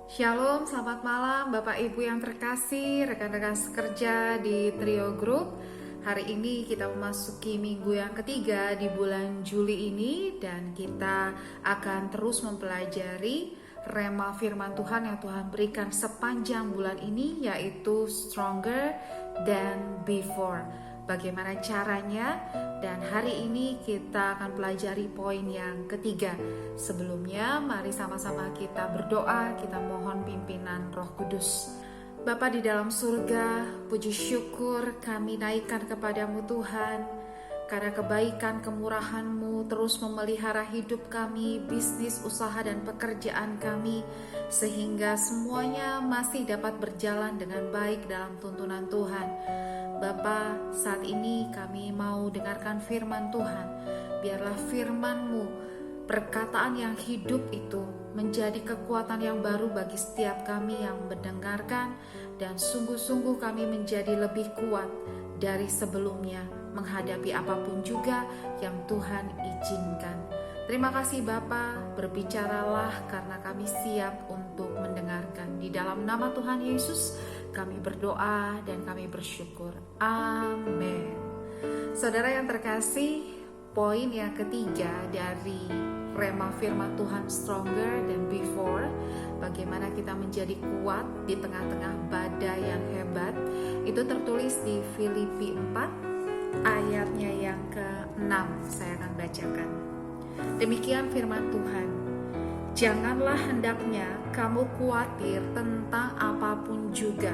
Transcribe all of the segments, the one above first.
Shalom, selamat malam Bapak Ibu yang terkasih, rekan-rekan sekerja di Trio Group. Hari ini kita memasuki minggu yang ketiga di bulan Juli ini, dan kita akan terus mempelajari rema firman Tuhan yang Tuhan berikan sepanjang bulan ini, yaitu Stronger Than Before. Bagaimana caranya? Dan hari ini kita akan pelajari poin yang ketiga. Sebelumnya, mari sama-sama kita berdoa, kita mohon pimpinan Roh Kudus. Bapa di dalam surga, puji syukur kami naikkan kepadamu Tuhan, karena kebaikan kemurahan-Mu terus memelihara hidup kami, bisnis, usaha, dan pekerjaan kami, sehingga semuanya masih dapat berjalan dengan baik dalam tuntunan Tuhan. Bapa, saat ini kami mau dengarkan firman Tuhan. Biarlah firman-Mu, perkataan yang hidup itu, menjadi kekuatan yang baru bagi setiap kami yang mendengarkan, dan sungguh-sungguh kami menjadi lebih kuat dari sebelumnya menghadapi apapun juga yang Tuhan izinkan. Terima kasih Bapa, berbicaralah karena kami siap untuk mendengarkan. Di dalam nama Tuhan Yesus kami berdoa dan kami bersyukur. Amin. Saudara yang terkasih, poin yang ketiga dari rema firman Tuhan Stronger Than Before, bagaimana kita menjadi kuat di tengah-tengah badai yang hebat, itu tertulis di Filipi 4 ayatnya yang ke-6. Saya akan bacakan. Demikian firman Tuhan. Janganlah hendaknya kamu khawatir tentang apapun juga,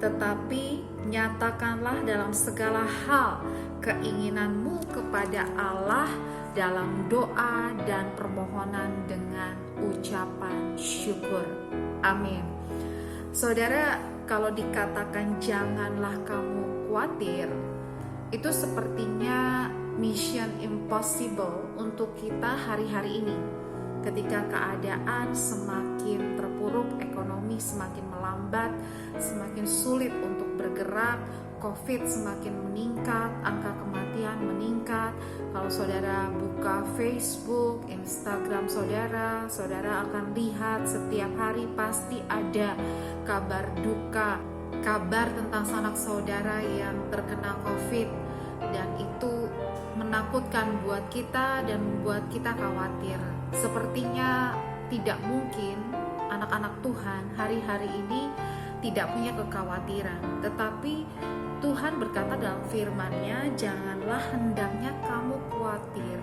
tetapi nyatakanlah dalam segala hal keinginanmu kepada Allah dalam doa dan permohonan dengan ucapan syukur. Amin. Saudara, kalau dikatakan janganlah kamu khawatir, itu sepertinya mission impossible untuk kita hari-hari ini. Ketika keadaan semakin terpuruk, ekonomi semakin melambat, semakin sulit untuk bergerak, COVID semakin meningkat, angka kematian meningkat. Kalau saudara buka Facebook, Instagram saudara akan lihat setiap hari pasti ada kabar duka, kabar tentang sanak saudara yang terkena COVID, dan itu menakutkan buat kita dan membuat kita khawatir. Sepertinya tidak mungkin anak-anak Tuhan hari-hari ini tidak punya kekhawatiran, tetapi Tuhan berkata dalam firman-Nya, janganlah hendaknya kamu khawatir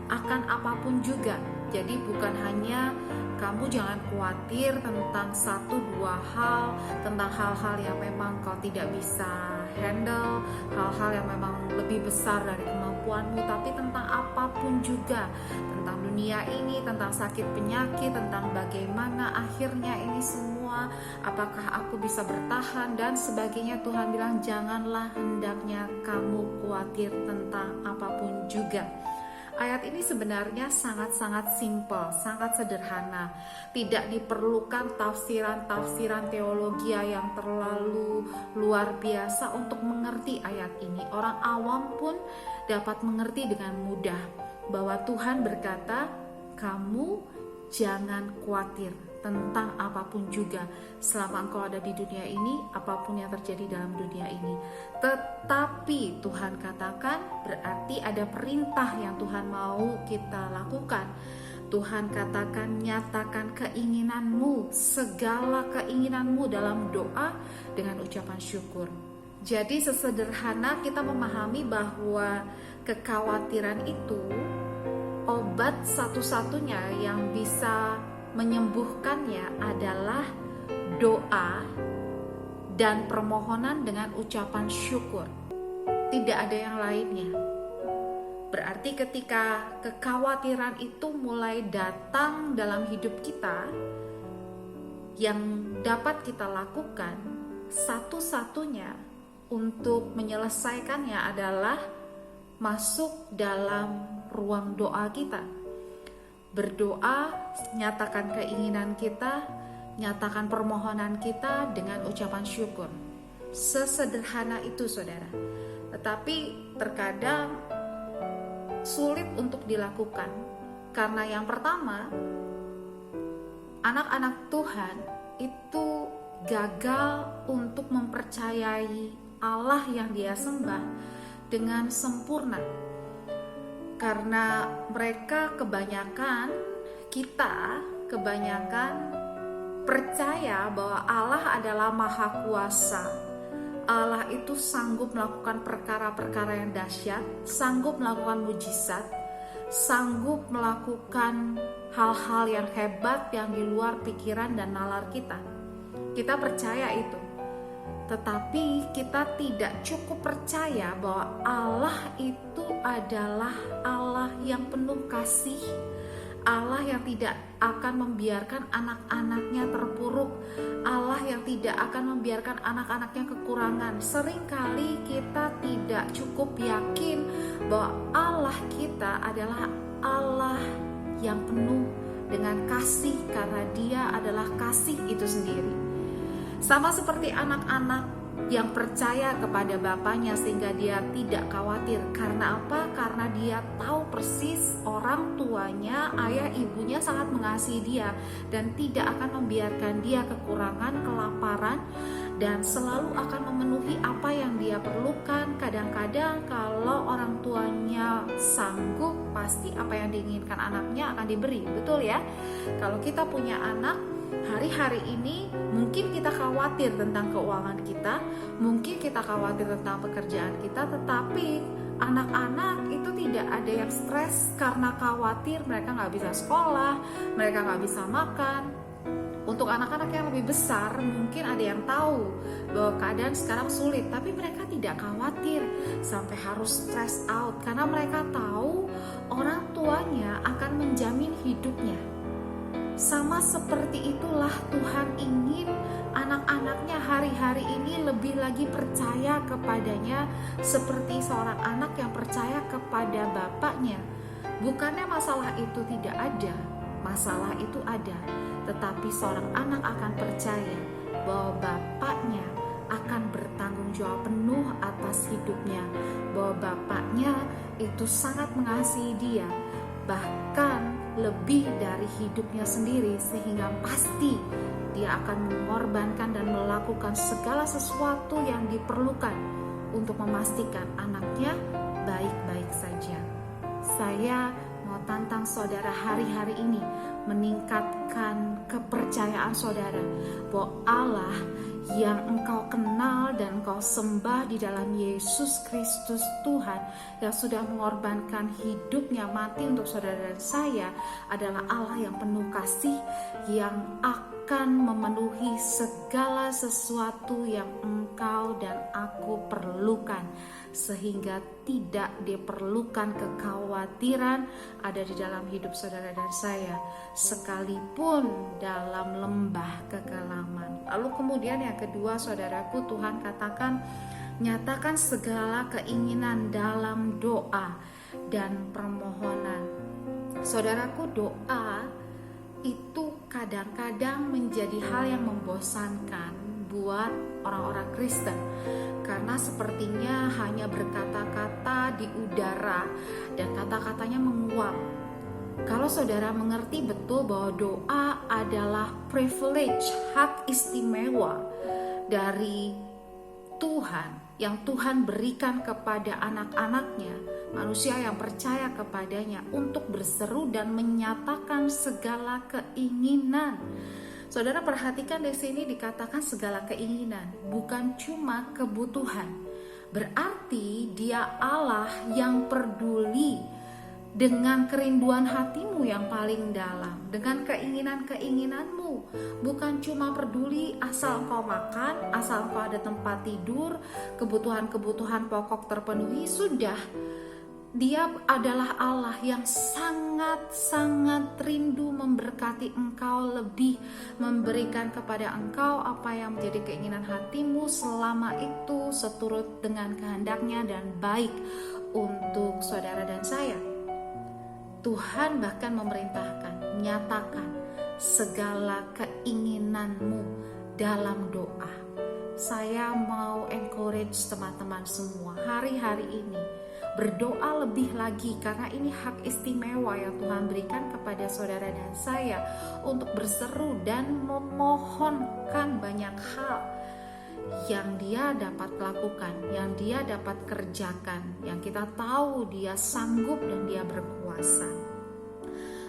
akan apapun juga. Jadi bukan hanya kamu jangan khawatir tentang satu dua hal, tentang hal-hal yang memang kau tidak bisa handle, hal-hal yang memang lebih besar dari kemampuanmu, tapi tentang apapun juga, tentang dunia ini, tentang sakit penyakit, tentang bagaimana akhirnya ini semua, apakah aku bisa bertahan dan sebagainya. Tuhan bilang janganlah hendaknya kamu khawatir tentang apapun juga. Ayat ini sebenarnya sangat-sangat simpel, sangat sederhana. Tidak diperlukan tafsiran-tafsiran teologi yang terlalu luar biasa untuk mengerti ayat ini. Orang awam pun dapat mengerti dengan mudah bahwa Tuhan berkata, kamu jangan khawatir tentang apapun juga selama engkau ada di dunia ini, apapun yang terjadi dalam dunia ini. Tetapi Tuhan katakan berarti ada perintah yang Tuhan mau kita lakukan. Tuhan katakan nyatakan keinginanmu, segala keinginanmu dalam doa dengan ucapan syukur. Jadi sesederhana kita memahami bahwa kekhawatiran itu obat satu-satunya yang bisa menyembuhkannya adalah doa dan permohonan dengan ucapan syukur. Tidak ada yang lainnya. Berarti ketika kekhawatiran itu mulai datang dalam hidup kita, yang dapat kita lakukan satu-satunya untuk menyelesaikannya adalah masuk dalam ruang doa kita. Berdoa, nyatakan keinginan kita, nyatakan permohonan kita dengan ucapan syukur. Sesederhana itu saudara. Tetapi terkadang sulit untuk dilakukan. Karena yang pertama, anak-anak Tuhan itu gagal untuk mempercayai Allah yang dia sembah dengan sempurna, karena mereka kita kebanyakan percaya bahwa Allah adalah maha kuasa. Allah itu sanggup melakukan perkara-perkara yang dahsyat, sanggup melakukan mujizat, sanggup melakukan hal-hal yang hebat yang di luar pikiran dan nalar kita. Kita percaya itu. Tetapi kita tidak cukup percaya bahwa Allah itu adalah Allah yang penuh kasih, Allah yang tidak akan membiarkan anak-anaknya terpuruk, Allah yang tidak akan membiarkan anak-anaknya kekurangan. Seringkali kita tidak cukup yakin bahwa Allah kita adalah Allah yang penuh dengan kasih, karena Dia adalah kasih itu sendiri. Sama seperti anak-anak yang percaya kepada bapaknya sehingga dia tidak khawatir. Karena apa? Karena dia tahu persis orang tuanya, ayah ibunya sangat mengasihi dia dan tidak akan membiarkan dia kekurangan, kelaparan, dan selalu akan memenuhi apa yang dia perlukan. Kadang-kadang kalau orang tuanya sanggup, pasti apa yang diinginkan anaknya akan diberi. Betul ya? Kalau kita punya anak, hari-hari ini mungkin kita khawatir tentang keuangan kita, mungkin kita khawatir tentang pekerjaan kita, tetapi anak-anak itu tidak ada yang stres karena khawatir mereka nggak bisa sekolah, mereka nggak bisa makan. Untuk anak-anak yang lebih besar mungkin ada yang tahu bahwa keadaan sekarang sulit, tapi mereka tidak khawatir sampai harus stress out karena mereka tahu orang tuanya akan menjamin hidupnya. Sama seperti itulah Tuhan ingin anak-anaknya hari-hari ini lebih lagi percaya kepadanya seperti seorang anak yang percaya kepada bapaknya. Bukannya masalah itu tidak ada, masalah itu ada, tetapi seorang anak akan percaya bahwa bapaknya akan bertanggung jawab penuh atas hidupnya, bahwa bapaknya itu sangat mengasihi dia, bahkan lebih dari hidupnya sendiri, sehingga pasti dia akan mengorbankan dan melakukan segala sesuatu yang diperlukan untuk memastikan anaknya baik-baik saja. Saya mau tantang saudara hari-hari ini meningkatkan kepercayaan saudara bahwa Allah yang engkau kenal dan engkau sembah di dalam Yesus Kristus Tuhan yang sudah mengorbankan hidupnya mati untuk saudara dan saya adalah Allah yang penuh kasih, yang akan memenuhi segala sesuatu yang engkau dan aku perlukan, sehingga tidak diperlukan kekhawatiran ada di dalam hidup saudara dan saya, sekalipun dalam lembah kekelaman. Lalu kemudian yang kedua, saudaraku, Tuhan katakan, nyatakan segala keinginan dalam doa dan permohonan. Saudaraku, doa itu kadang-kadang menjadi hal yang membosankan buat orang-orang Kristen, karena sepertinya hanya berkata-kata di udara dan kata-katanya menguap. Kalau saudara mengerti betul bahwa doa adalah privilege, hak istimewa dari Tuhan yang Tuhan berikan kepada anak-anaknya, manusia yang percaya kepadanya, untuk berseru dan menyatakan segala keinginan. Saudara perhatikan di sini dikatakan segala keinginan, bukan cuma kebutuhan. Berarti Dia Allah yang peduli dengan kerinduan hatimu yang paling dalam, dengan keinginan-keinginanmu. Bukan cuma peduli asal engkau makan, asal engkau ada tempat tidur, kebutuhan-kebutuhan pokok terpenuhi, sudah. Dia adalah Allah yang sangat-sangat rindu memberkati engkau, lebih memberikan kepada engkau apa yang menjadi keinginan hatimu, selama itu seturut dengan kehendaknya dan baik untuk saudara dan saya. Tuhan bahkan memerintahkan, nyatakan segala keinginanmu dalam doa. Saya mau encourage teman-teman semua hari-hari ini berdoa lebih lagi, karena ini hak istimewa yang Tuhan berikan kepada saudara dan saya untuk berseru dan memohonkan banyak hal yang Dia dapat lakukan, yang Dia dapat kerjakan, yang kita tahu Dia sanggup dan Dia berkuasa.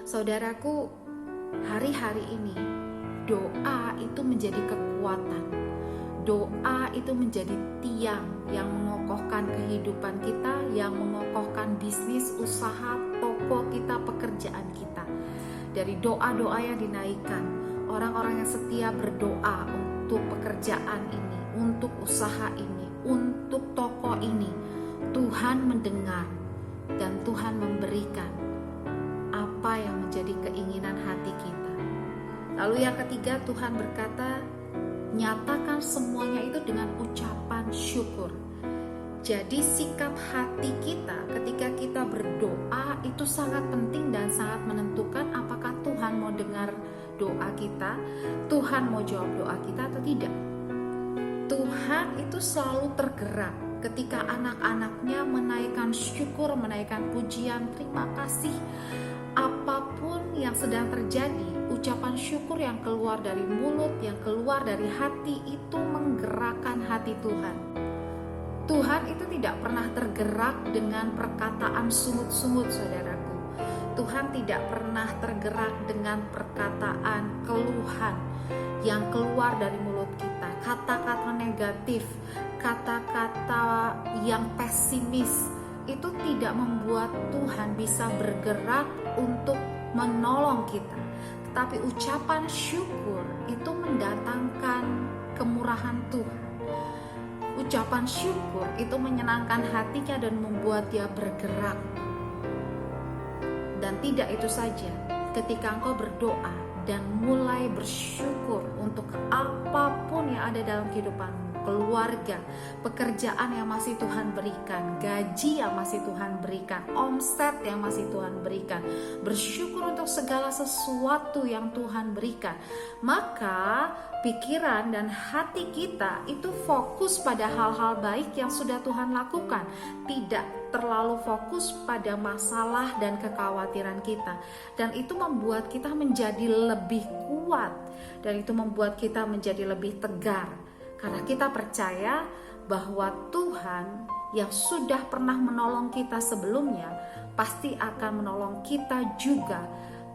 Saudaraku, hari-hari ini doa itu menjadi kekuatan. Doa itu menjadi tiang yang mengokohkan kehidupan kita, yang mengokohkan bisnis, usaha, toko kita, pekerjaan kita. Dari doa-doa yang dinaikkan, orang-orang yang setia berdoa untuk pekerjaan ini, untuk usaha ini, untuk toko ini, Tuhan mendengar dan Tuhan memberikan apa yang menjadi keinginan hati kita. Lalu yang ketiga, Tuhan berkata, nyatakan semuanya itu dengan ucapan syukur. Jadi sikap hati kita ketika kita berdoa itu sangat penting dan sangat menentukan apakah Tuhan mau dengar doa kita, Tuhan mau jawab doa kita atau tidak. Tuhan itu selalu tergerak ketika anak-anaknya menaikkan syukur, menaikkan pujian, terima kasih. Apapun yang sedang terjadi, ucapan syukur yang keluar dari mulut, yang keluar dari hati itu menggerakkan hati Tuhan. Tuhan itu tidak pernah tergerak dengan perkataan sungut-sungut, saudaraku. Tuhan tidak pernah tergerak dengan perkataan keluhan yang keluar dari mulut kita, kata-kata negatif, kata-kata yang pesimis. Itu tidak membuat Tuhan bisa bergerak untuk menolong kita. Tetapi ucapan syukur itu mendatangkan kemurahan Tuhan. Ucapan syukur itu menyenangkan hatinya dan membuat dia bergerak. Dan tidak itu saja, ketika engkau berdoa dan mulai bersyukur untuk apapun yang ada dalam kehidupanmu, keluarga, pekerjaan yang masih Tuhan berikan, gaji yang masih Tuhan berikan, omset yang masih Tuhan berikan, bersyukur untuk segala sesuatu yang Tuhan berikan, maka pikiran dan hati kita itu fokus pada hal-hal baik yang sudah Tuhan lakukan, tidak terlalu fokus pada masalah dan kekhawatiran kita. Dan itu membuat kita menjadi lebih kuat, dan itu membuat kita menjadi lebih tegar, karena kita percaya bahwa Tuhan yang sudah pernah menolong kita sebelumnya pasti akan menolong kita juga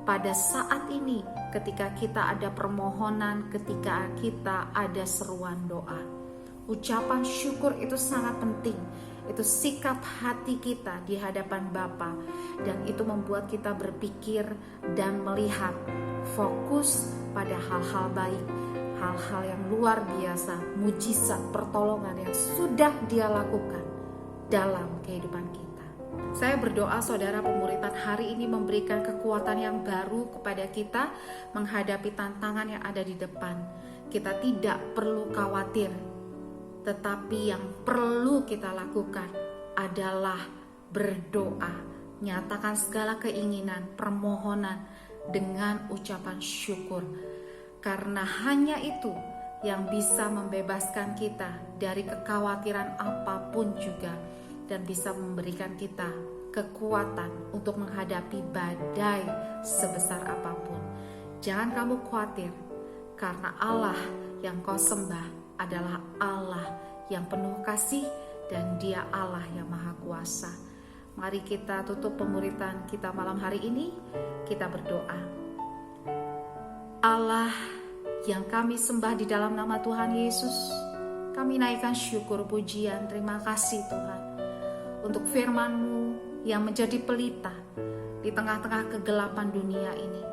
pada saat ini ketika kita ada permohonan, ketika kita ada seruan doa. Ucapan syukur itu sangat penting. Itu sikap hati kita di hadapan Bapa, dan itu membuat kita berpikir dan melihat fokus pada hal-hal baik, hal-hal yang luar biasa, mujizat, pertolongan yang sudah Dia lakukan dalam kehidupan kita. Saya berdoa saudara, pemuritan hari ini memberikan kekuatan yang baru kepada kita menghadapi tantangan yang ada di depan. Kita tidak perlu khawatir, tetapi yang perlu kita lakukan adalah berdoa. Nyatakan segala keinginan, permohonan dengan ucapan syukur. Karena hanya itu yang bisa membebaskan kita dari kekhawatiran apapun juga, dan bisa memberikan kita kekuatan untuk menghadapi badai sebesar apapun. Jangan kamu khawatir, karena Allah yang kau sembah adalah Allah yang penuh kasih, dan Dia Allah yang maha kuasa. Mari kita tutup pemuritan kita malam hari ini. Kita berdoa. Allah yang kami sembah di dalam nama Tuhan Yesus, kami naikkan syukur, pujian, terima kasih Tuhan untuk firman-Mu yang menjadi pelita di tengah-tengah kegelapan dunia ini.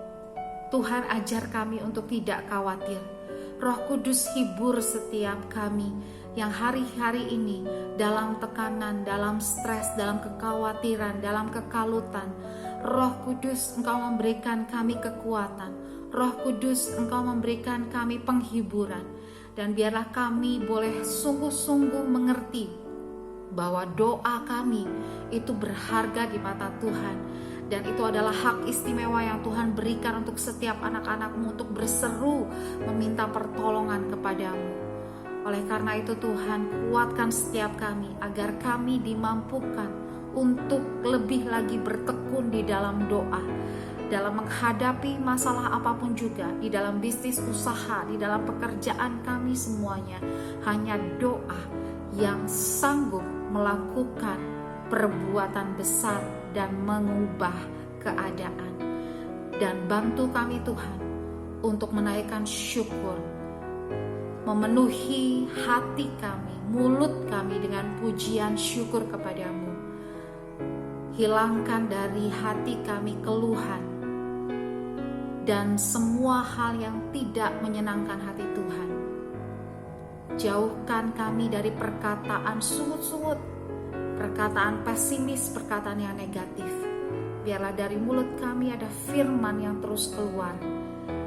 Tuhan, ajar kami untuk tidak khawatir. Roh Kudus, hibur setiap kami yang hari-hari ini dalam tekanan, dalam stres, dalam kekhawatiran, dalam kekalutan. Roh Kudus, Engkau memberikan kami kekuatan. Roh Kudus, Engkau memberikan kami penghiburan. Dan biarlah kami boleh sungguh-sungguh mengerti bahwa doa kami itu berharga di mata Tuhan. Dan itu adalah hak istimewa yang Tuhan berikan untuk setiap anak-anak-Mu untuk berseru meminta pertolongan kepadamu. Oleh karena itu Tuhan, kuatkan setiap kami agar kami dimampukan untuk lebih lagi bertekun di dalam doa, dalam menghadapi masalah apapun juga, di dalam bisnis usaha, di dalam pekerjaan kami semuanya. Hanya doa yang sanggup melakukan perbuatan besar dan mengubah keadaan. Dan bantu kami Tuhan untuk menaikkan syukur, memenuhi hati kami, mulut kami dengan pujian syukur kepadamu. Hilangkan dari hati kami keluhan dan semua hal yang tidak menyenangkan hati Tuhan. Jauhkan kami dari perkataan sungut-sungut, perkataan pesimis, perkataan yang negatif. Biarlah dari mulut kami ada firman yang terus keluar,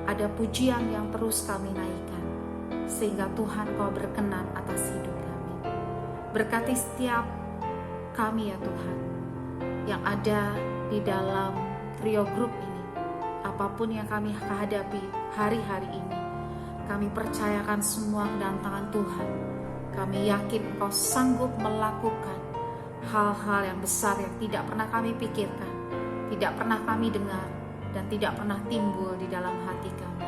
ada pujian yang terus kami naikkan, sehingga Tuhan Kau berkenan atas hidup kami. Berkati setiap kami ya Tuhan, yang ada di dalam Trio Group ini. Apapun yang kami hadapi hari-hari ini, kami percayakan semua ke dalam tangan Tuhan. Kami yakin Engkau sanggup melakukan hal-hal yang besar yang tidak pernah kami pikirkan, tidak pernah kami dengar, dan tidak pernah timbul di dalam hati kami.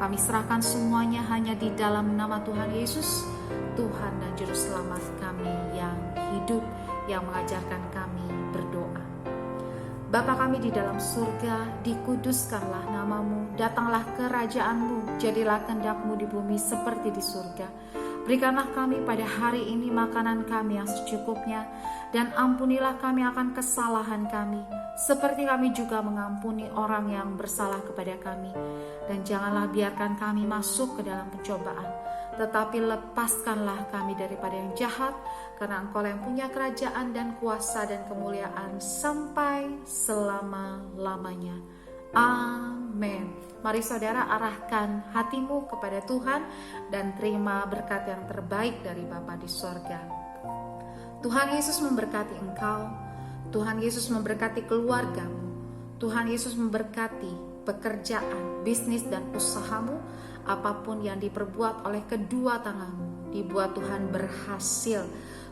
Kami serahkan semuanya hanya di dalam nama Tuhan Yesus, Tuhan dan Juru Selamat kami yang hidup, yang mengajarkan kami berdoa. Bapa kami di dalam surga, dikuduskanlah namamu, datanglah kerajaanmu, jadilah kehendak-mu di bumi seperti di surga. Berikanlah kami pada hari ini makanan kami yang secukupnya, dan ampunilah kami akan kesalahan kami, seperti kami juga mengampuni orang yang bersalah kepada kami. Dan janganlah biarkan kami masuk ke dalam pencobaan, tetapi lepaskanlah kami daripada yang jahat, karena Engkau yang punya kerajaan dan kuasa dan kemuliaan sampai selama-lamanya. Amin. Mari saudara arahkan hatimu kepada Tuhan dan terima berkat yang terbaik dari Bapa di sorga. Tuhan Yesus memberkati engkau, Tuhan Yesus memberkati keluargamu, Tuhan Yesus memberkati pekerjaan, bisnis dan usahamu. Apapun yang diperbuat oleh kedua tanganmu, dibuat Tuhan berhasil.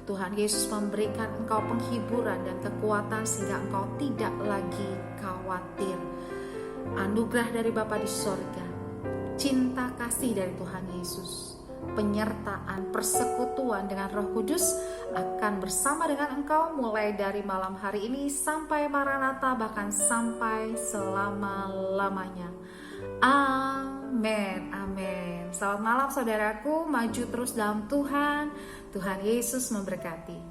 Tuhan Yesus memberikan engkau penghiburan dan kekuatan sehingga engkau tidak lagi khawatir. Anugerah dari Bapa di sorga, cinta kasih dari Tuhan Yesus, penyertaan, persekutuan dengan Roh Kudus akan bersama dengan engkau mulai dari malam hari ini sampai Maranatha, bahkan sampai selama-lamanya. Amin, amin. Selamat malam saudaraku, maju terus dalam Tuhan. Tuhan Yesus memberkati.